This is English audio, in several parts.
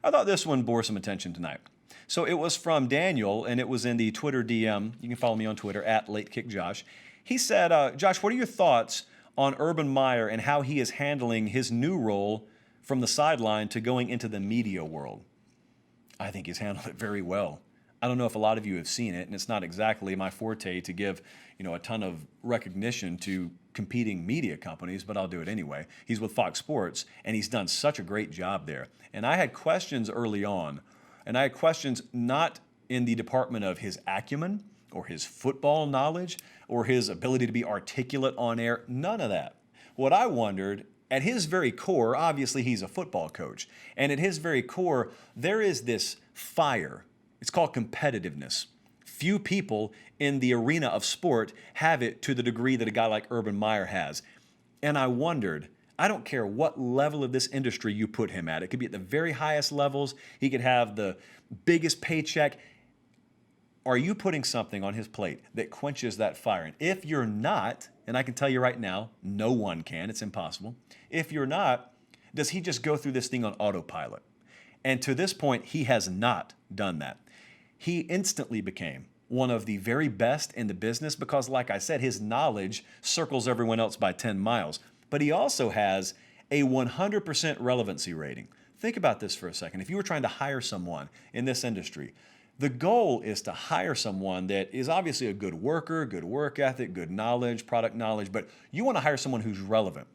I thought this one bore some attention tonight. So it was from Daniel, and it was in the Twitter DM. You can follow me on Twitter, @LateKickJosh. He said, Josh, what are your thoughts on Urban Meyer and how he is handling his new role from the sideline to going into the media world? I think he's handled it very well. I don't know if a lot of you have seen it, and it's not exactly my forte to give, a ton of recognition to competing media companies, but I'll do it anyway. He's with Fox Sports, and he's done such a great job there. And I had questions early on, and I had questions not in the department of his acumen or his football knowledge or his ability to be articulate on air, none of that. What I wondered, at his very core, obviously he's a football coach, and at his very core, there is this fire. It's called competitiveness. Few people in the arena of sport have it to the degree that a guy like Urban Meyer has. And I wondered, I don't care what level of this industry you put him at. It could be at the very highest levels. He could have the biggest paycheck. Are you putting something on his plate that quenches that fire? And if you're not, and I can tell you right now, no one can, it's impossible. If you're not, does he just go through this thing on autopilot? And to this point, he has not done that. He instantly became one of the very best in the business because, like I said, his knowledge circles everyone else by 10 miles. But he also has a 100% relevancy rating. Think about this for a second. If you were trying to hire someone in this industry, the goal is to hire someone that is obviously a good worker, good work ethic, good knowledge, product knowledge, but you want to hire someone who's relevant.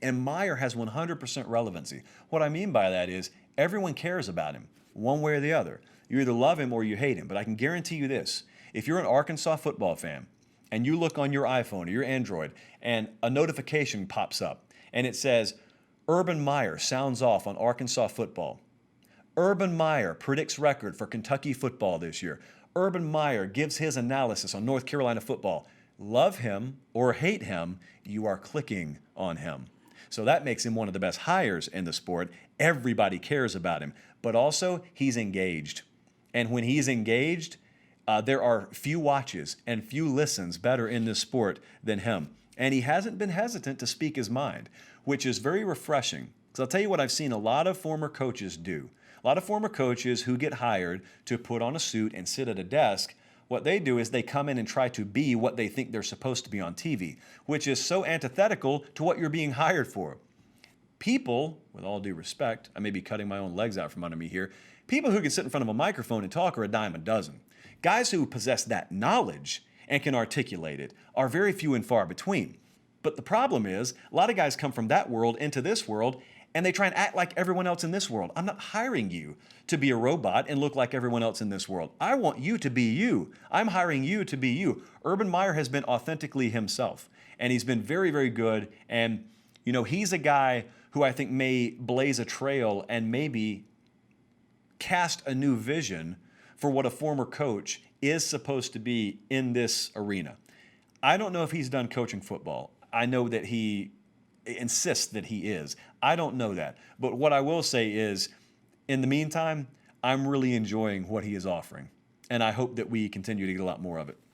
And Meyer has 100% relevancy. What I mean by that is everyone cares about him, one way or the other. You either love him or you hate him. But I can guarantee you this. If you're an Arkansas football fan and you look on your iPhone or your Android and a notification pops up and it says, Urban Meyer sounds off on Arkansas football. Urban Meyer predicts record for Kentucky football this year. Urban Meyer gives his analysis on North Carolina football. Love him or hate him, you are clicking on him. So that makes him one of the best hires in the sport. Everybody cares about him. But also, he's engaged. And when he's engaged, there are few watches and few listens better in this sport than him. And he hasn't been hesitant to speak his mind, which is very refreshing. Because I'll tell you what I've seen a lot of former coaches do. A lot of former coaches who get hired to put on a suit and sit at a desk, what they do is they come in and try to be what they think they're supposed to be on TV, which is so antithetical to what you're being hired for. People, with all due respect, I may be cutting my own legs out from under me here, people who can sit in front of a microphone and talk are a dime a dozen. Guys who possess that knowledge and can articulate it are very few and far between. But the problem is, a lot of guys come from that world into this world, and they try and act like everyone else in this world. I'm not hiring you to be a robot and look like everyone else in this world. I want you to be you. I'm hiring you to be you. Urban Meyer has been authentically himself, and he's been very, very good. And, he's a guy who I think may blaze a trail and maybe cast a new vision for what a former coach is supposed to be in this arena. I don't know if he's done coaching football. I know that he insists that he is. I don't know that. But what I will say is, in the meantime, I'm really enjoying what he is offering. And I hope that we continue to get a lot more of it.